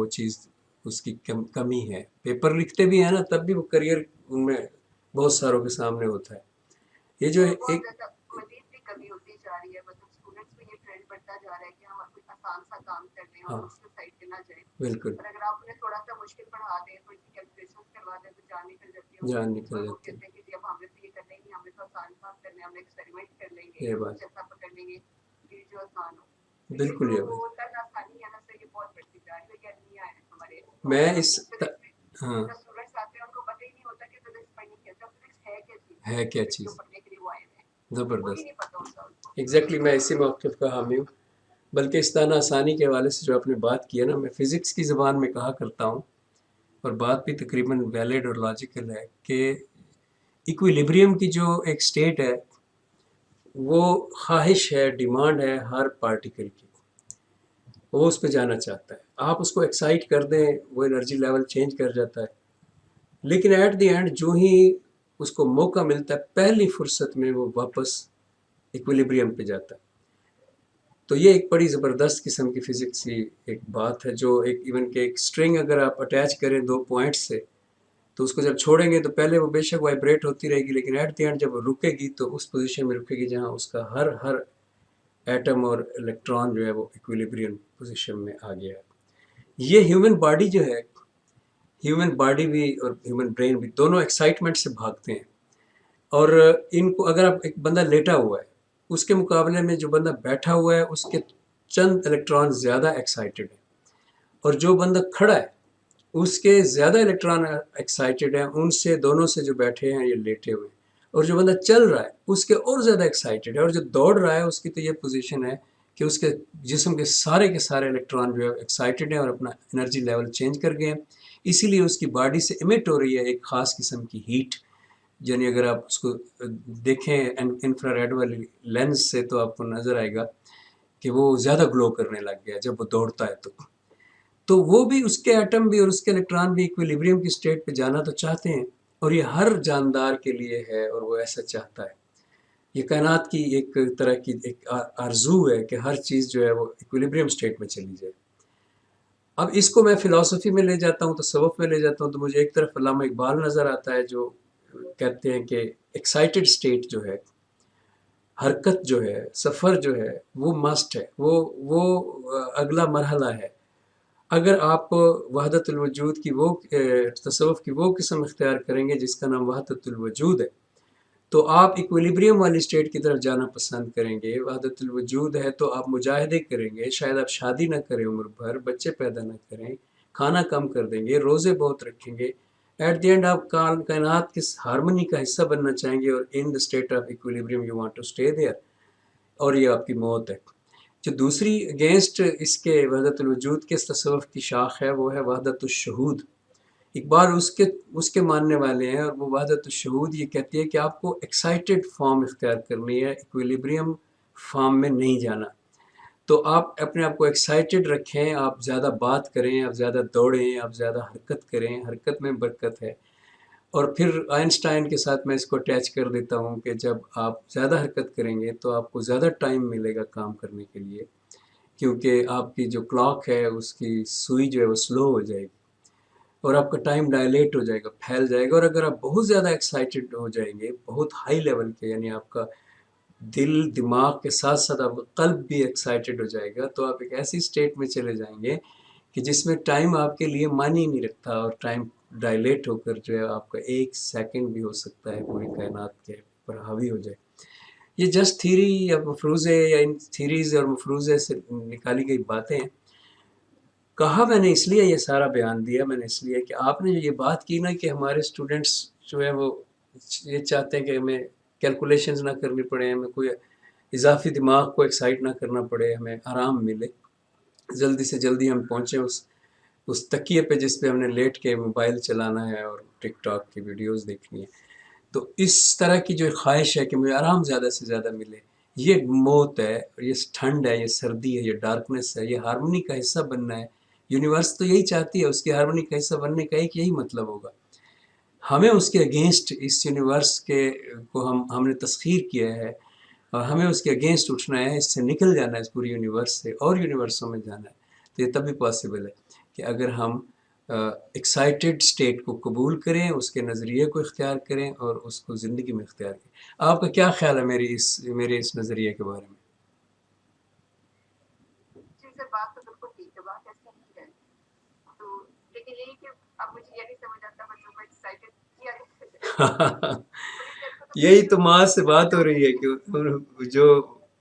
وہ چیز اس کی کمی ہے. پیپر لکھتے بھی ہیں نا تب بھی وہ کریئر ان میں بہت ساروں کے سامنے ہوتا ہے. یہ جو ایک مزید بھی کمی ہوتی جا رہی ہے، مطلب اسٹوڈنٹس میں یہ ٹرینڈ بڑھتا جا رہا ہے کہ ہم کوئی آسان سا کام کر لیں اور مشکل سائڈ پہ نہ جائیں. بالکل اور اگر آپ انہیں تھوڑا سا مشکل پڑھا دیں، تھوڑی سی کیلکولیشن کروا دیں تو جان نکل جاتی ہے. جان نکل اور وہ جاتی کہتے ہیں کہ جی اب ہمیں تو یہ کرنا ہی نہیں، ہمیں تو آسان کام کرنا ہے، ہم ایکسپیریمنٹ کر لیں گے، یہ بات کچھ ایسا پکڑ لیں گے کہ جو آسان ہو. بالکل یہ جو بات تن آسانی ہے نا سے یہ بہت بڑھتی جا رہی ہے. اکیڈمیا ہے ہمارے میں اس ہاں اسٹوڈنٹس آتے ہیں ان کو پتہ ہی نہیں ہوتا کہ فزکس پڑھنی کیا ہے، فزکس ہے کیا چیز، ہے کیا جو چیز. پڑھنے کے لیے وہ آئے ہیں وہی زبردست. نہیں پتہ ہوتا ان کو. ایگزیکٹلی میں اسی موقف کا حامی ہوں. بلکہ اس طرح آسانی کے حوالے سے جو آپ نے بات کی ہے نا، میں فزکس کی زبان میں کہا کرتا ہوں اور بات بھی تقریباً ویلڈ اور لاجیکل ہے کہ ایکویلیبریم کی جو ایک سٹیٹ ہے وہ خواہش ہے، ڈیمانڈ ہے ہر پارٹیکل کی، وہ اس پہ جانا چاہتا ہے. آپ اس کو ایکسائٹ کر دیں وہ انرجی لیول چینج کر جاتا ہے، لیکن ایٹ دی اینڈ جو ہی اس کو موقع ملتا ہے پہلی فرصت میں وہ واپس ایکویلیبریم پہ جاتا ہے. تو یہ ایک بڑی زبردست قسم کی فزکس کی ایک بات ہے جو ایک ایون کہ ایک سٹرنگ اگر آپ اٹیچ کریں 2 پوائنٹس سے تو اس کو جب چھوڑیں گے تو پہلے وہ بے شک وائبریٹ ہوتی رہے گی، لیکن ایٹ دی اینڈ جب وہ رکے گی تو اس پوزیشن میں رکے گی جہاں اس کا ہر ایٹم اور الیکٹران جو ہے وہ ایکویلیبریم پوزیشن میں آ گیا ہے. یہ ہیومن باڈی جو ہے، ہیومن باڈی بھی اور ہیومن برین بھی دونوں ایکسائٹمنٹ سے بھاگتے ہیں. اور ان کو اگر آپ ایک بندہ لیٹا ہوا ہے اس کے مقابلے میں جو بندہ بیٹھا ہوا ہے اس کے چند الیکٹران زیادہ ایکسائٹڈ ہیں، اور جو بندہ کھڑا ہے اس کے زیادہ الیکٹران ایکسائٹڈ ہیں ان سے، دونوں سے جو بیٹھے ہیں یہ لیٹے ہوئے. اور جو بندہ چل رہا ہے اس کے اور زیادہ ایکسائٹڈ ہے، اور جو دوڑ رہا ہے اس کی تو یہ پوزیشن ہے کہ اس کے جسم کے سارے الیکٹران جو ہے ایکسائٹڈ ہیں اور اپنا انرجی لیول چینج کر گئے ہیں. اسی لیے اس کی باڈی سے ایمٹ ہو رہی ہے ایک خاص قسم کی ہیٹ. یعنی اگر آپ اس کو دیکھیں انفرا ریڈ والی لینس سے تو آپ کو نظر آئے گا کہ وہ زیادہ گلو کرنے لگ گیا جب وہ دوڑتا ہے. تو وہ بھی اس کے ایٹم بھی اور اس کے الیکٹران بھی ایکویلیبریم کی سٹیٹ پہ جانا تو چاہتے ہیں، اور یہ ہر جاندار کے لیے ہے اور وہ ایسا چاہتا ہے. یہ کائنات کی ایک طرح کی ایک آرزو ہے کہ ہر چیز جو ہے وہ ایکویلیبریم سٹیٹ میں چلی جائے. اب اس کو میں فلسفی میں لے جاتا ہوں، تصوف میں لے جاتا ہوں، تو مجھے ایک طرف علامہ اقبال نظر آتا ہے جو کہتے ہیں کہ ایکسائٹڈ سٹیٹ جو ہے، حرکت جو ہے، سفر جو ہے وہ مسٹ ہے، وہ اگلا مرحلہ ہے. اگر آپ وحدت الوجود کی وہ تصوف کی وہ قسم اختیار کریں گے جس کا نام وحدت الوجود ہے تو آپ ایکویلیبریم والی سٹیٹ کی طرف جانا پسند کریں گے. وحدت الوجود ہے تو آپ مجاہدے کریں گے، شاید آپ شادی نہ کریں عمر بھر، بچے پیدا نہ کریں، کھانا کم کر دیں گے، روزے بہت رکھیں گے. ایٹ دی اینڈ آپ کائنات کی ہارمونی کا حصہ بننا چاہیں گے، اور in the state of equilibrium you want to stay there, اور یہ آپ کی موت ہے. جو دوسری اگینسٹ اس کے وحدت الوجود کے تصوف کی شاخ ہے وہ ہے وحدت الشہود. اقبال اس کے ماننے والے ہیں، اور وہ وحدت الشہود یہ کہتی ہے کہ آپ کو ایکسائٹڈ فارم اختیار کرنی ہے، ایکویلیبریم فارم میں نہیں جانا. تو آپ اپنے آپ کو ایکسائٹڈ رکھیں، آپ زیادہ بات کریں، آپ زیادہ دوڑیں، آپ زیادہ حرکت کریں، حرکت میں برکت ہے. اور پھر آئنسٹائن کے ساتھ میں اس کو اٹیچ کر دیتا ہوں کہ جب آپ زیادہ حرکت کریں گے تو آپ کو زیادہ ٹائم ملے گا کام کرنے کے لیے، کیونکہ آپ کی جو کلاک ہے اس کی سوئی جو ہے وہ سلو ہو جائے گی اور آپ کا ٹائم ڈائلیٹ ہو جائے گا، پھیل جائے گا. اور اگر آپ بہت زیادہ ایکسائٹڈ ہو جائیں گے، بہت ہائی لیول کے، یعنی آپ کا دل دماغ کے ساتھ ساتھ آپ کا قلب بھی ایکسائٹڈ ہو جائے گا، تو آپ ایک ایسی سٹیٹ میں چلے جائیں گے کہ جس میں ٹائم آپ کے لیے معنی نہیں رکھتا، اور ٹائم ڈائلیٹ ہو کر جو ہے آپ کا 1 سیکنڈ بھی ہو سکتا ہے پوری کائنات کے پر حاوی ہو جائے. یہ جسٹ تھیری یا مفروضے یا ان تھیریز اور مفروضے سے نکالی گئی باتیں ہیں. کہا میں نے اس لیے یہ سارا بیان دیا، میں نے اس لیے کہ آپ نے یہ بات کی نا کہ ہمارے اسٹوڈنٹس جو ہے وہ یہ چاہتے ہیں کہ ہمیں کیلکولیشنز نہ کرنی پڑے، ہمیں کوئی اضافی دماغ کو ایکسائٹ نہ کرنا پڑے، ہمیں آرام ملے، جلدی سے جلدی ہم پہنچیں اس تکیے پہ جس پہ ہم نے لیٹ کے موبائل چلانا ہے اور ٹک ٹاک کی ویڈیوز دیکھنی ہے. تو اس طرح کی جو خواہش ہے کہ مجھے آرام زیادہ سے زیادہ ملے، یہ موت ہے، یہ ٹھنڈ ہے، یہ سردی ہے، یہ ڈارکنیس ہے، یہ ہارمونی کا حصہ بننا ہے. یونیورس تو یہی چاہتی ہے، اس کی ہارمونی کا حصہ بننے کا ایک یہی مطلب ہوگا. ہمیں اس کے اگینسٹ اس یونیورس کے کو ہم نے تسخیر کیا ہے، اور ہمیں اس کے اگینسٹ اٹھنا ہے، اس سے نکل جانا ہے، اس پوری یونیورس سے اور یونیورسوں میں جانا ہے. تو یہ تبھی پاسبل ہے کہ اگر ہم ایکسائٹیڈ اسٹیٹ کو قبول کریں، اس کے نظریے کو اختیار کریں اور اس کو زندگی میں اختیار کریں۔ آپ کا کیا خیال ہے میرے اس نظریے کے بارے میں؟ جی سر، بات تو بالکل ٹھیک ہے، بات ایسی ہی ہے، تو لیکن یہی کہ اب مجھے یہ نہیں سمجھ آتا بچوں کو ایکسائٹیڈ کیا یہی تو ماں سے بات ہو رہی ہے کہ جو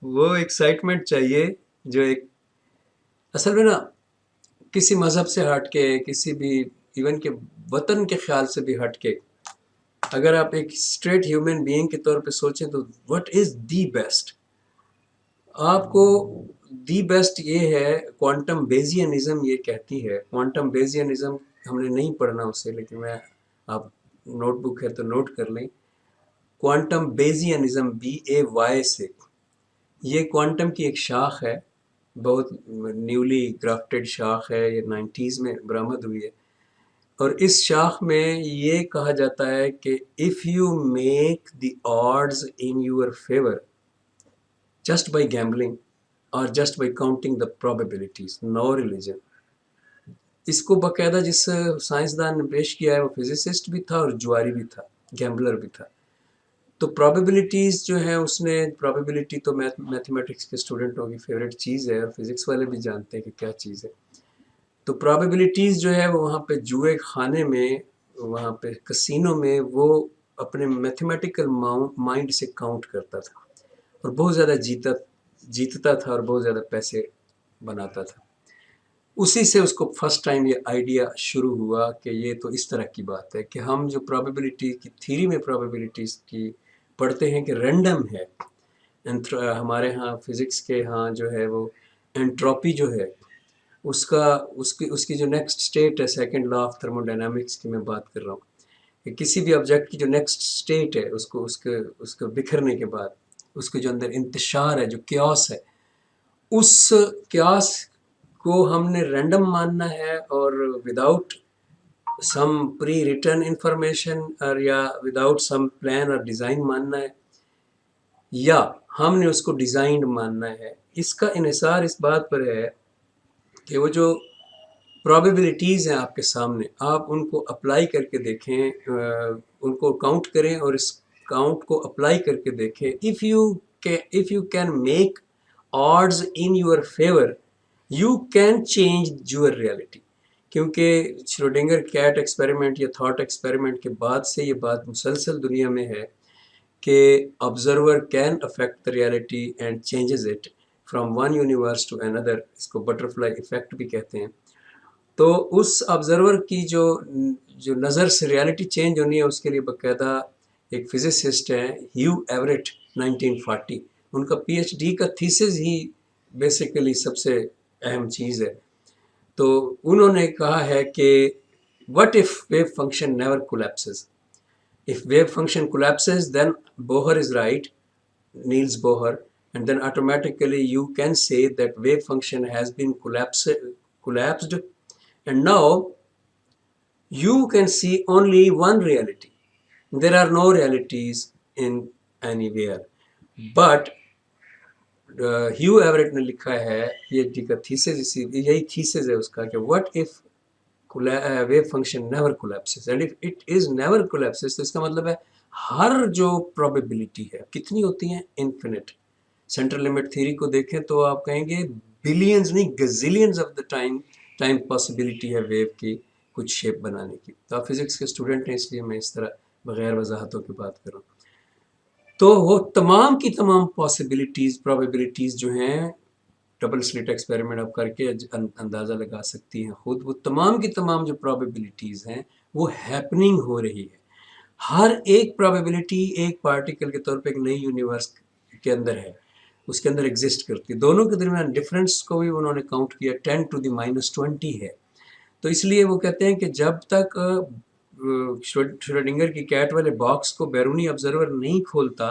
وہ ایکسائٹمنٹ چاہیے، جو ایک اصل میں نا کسی مذہب سے ہٹ کے، کسی بھی ایون کہ وطن کے خیال سے بھی ہٹ کے، اگر آپ ایک اسٹریٹ ہیومن بینگ کے طور پہ سوچیں تو وٹ از دی بیسٹ؟ آپ کو دی بیسٹ یہ ہے، کوانٹم بیزینزم یہ کہتی ہے، کوانٹم بیزینزم ہم نے نہیں پڑھنا اسے، لیکن میں آپ نوٹ بک ہے تو نوٹ کر لیں، کوانٹم بیزینزم BAY سے، یہ کوانٹم کی ایک شاخ ہے، بہت نیولی گرافٹڈ شاخ ہے، یہ 90s میں برآمد ہوئی ہے، اور اس شاخ میں یہ کہا جاتا ہے کہ if you make the odds in your favor just by gambling or just by counting the probabilities, no religion. اس کو باقاعدہ جس سائنسدان نے پیش کیا ہے وہ فزسسٹ بھی تھا اور جواری بھی تھا، گیمبلر بھی تھا۔ تو پرابیبلٹیز جو ہے، اس نے پرابیبلٹی تو میتھمیٹکس کے اسٹوڈنٹوں کی فیوریٹ چیز ہے، اور فزکس والے بھی جانتے ہیں کہ کیا چیز ہے۔ تو پرابیبلٹیز جو ہے وہ وہاں پہ جوئے خانے میں، وہاں پہ کسینو میں وہ اپنے میتھمیٹیکل مائنڈ سے کاؤنٹ کرتا تھا اور بہت زیادہ جیتتا تھا اور بہت زیادہ پیسے بناتا تھا۔ اسی سے اس کو فرسٹ ٹائم یہ آئیڈیا شروع ہوا کہ یہ تو اس طرح کی بات ہے کہ ہم جو پرابیبلٹی کی تھیری میں پرابیبلٹیز کی پڑھتے ہیں کہ رینڈم ہے، ہمارے ہاں فزکس کے ہاں جو ہے وہ انٹروپی جو ہے اس کی جو نیکسٹ اسٹیٹ ہے، second law of thermo dynamics کی میں بات کر رہا ہوں، کہ کسی بھی آبجیکٹ کی جو نیکسٹ اسٹیٹ ہے، اس کو بکھرنے کے بعد اس کے جو اندر انتشار ہے، جو کیوس ہے، اس کیوس کو ہم نے رینڈم ماننا ہے اور وداؤٹ سم پری ریٹن انفارمیشن اور یا وداؤٹ سم پلان اور ڈیزائن ماننا ہے، یا ہم نے اس کو ڈیزائنڈ ماننا ہے۔ اس کا انحصار اس بات پر ہے کہ وہ جو پرابیبلٹیز ہیں آپ کے سامنے، آپ ان کو اپلائی کر کے دیکھیں، ان کو کاؤنٹ کریں اور اس کاؤنٹ کو اپلائی کر کے دیکھیں۔ if you can make odds in your favor you can change your reality، کیونکہ شروڈنگر کیٹ ایکسپیریمنٹ یا تھاٹ ایکسپیریمنٹ کے بعد سے یہ بات مسلسل دنیا میں ہے کہ observer can affect the reality and changes it from one universe to another، اس کو بٹرفلائی ایفیکٹ بھی کہتے ہیں۔ تو اس آبزرور کی جو نظر سے ریالٹی چینج ہونی ہے، اس کے لیے باقاعدہ ایک فزسسٹ ہیں ہیو ایوریٹ 1940، ان کا PhD کا تھیسس ہی بیسیکلی سب سے اہم چیز ہے۔ تو انہوں نے کہا ہے کہ what if wave function never collapses؟ If wave function collapses then Bohr is right, Niels Bohr, and then automatically you can say that wave function has been collapsed and now you can see only one reality. There are no realities in anywhere. But have Everett نے لکھا ہے PhD کا thesis, یہی thesis ہے اس کا کہ what if wave function never collapses and if it is never collapses، تو اس کا مطلب ہے ہر جو probability ہے کتنی ہوتی ہیں؟ انفینٹ۔ سینٹرل لمٹ تھیوری کو دیکھیں تو آپ کہیں گے بلینز نہیں گزیلینز آف دا ٹائم پاسبلٹی ہے ویو کی کچھ شیپ بنانے کی۔ تو آپ فزکس کے اسٹوڈنٹ ہیں، اس لیے میں اس طرح بغیر وضاحتوں کی بات کروں، تو وہ تمام کی تمام پاسبلٹیز پرابیبلٹیز جو ہیں، ڈبل سلٹ ایکسپیریمنٹ آپ کر کے اندازہ لگا سکتی ہیں خود، وہ تمام کی تمام جو پرابیبلٹیز ہیں وہ ہیپننگ ہو رہی ہے۔ ہر ایک پرابیبلٹی ایک پارٹیکل کے طور پہ ایک نئی یونیورس کے اندر ہے، اس کے اندر ایگزسٹ کرتی ہے۔ دونوں کے درمیان ڈفرینس کو بھی انہوں نے کاؤنٹ کیا 10⁻⁻20 ہے۔ تو اس لیے وہ کہتے ہیں کہ جب تک شروڈنگر کی کیٹ والے باکس کو بیرونی آبزرور نہیں کھولتا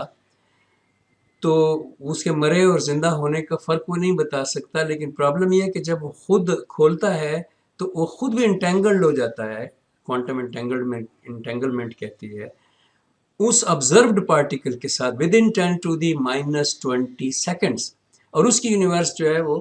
تو اس کے مرے اور زندہ ہونے کا فرق وہ نہیں بتا سکتا، لیکن پرابلم یہ ہے کہ جب وہ خود کھولتا ہے تو وہ خود بھی انٹینگلڈ ہو جاتا ہے، کوانٹم انٹینگلمنٹ کہتی ہے، اس آبزروڈ پارٹیکل کے ساتھ within 10⁻⁻20 سیکنڈز، اور اس کی یونیورس جو ہے وہ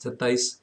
27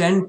10